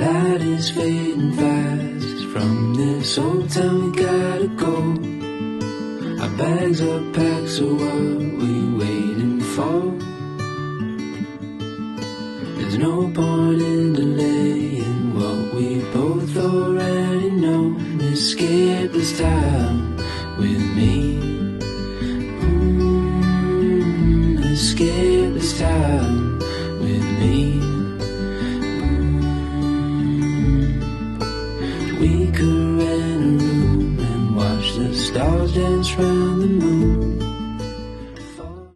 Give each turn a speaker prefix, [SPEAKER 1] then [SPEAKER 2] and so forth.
[SPEAKER 1] light is fading fast. From this old town we gotta go. Our bags are packed, so what we waiting for? There's no point in delaying what we both already know. Escape this time with me. Escape this time with me.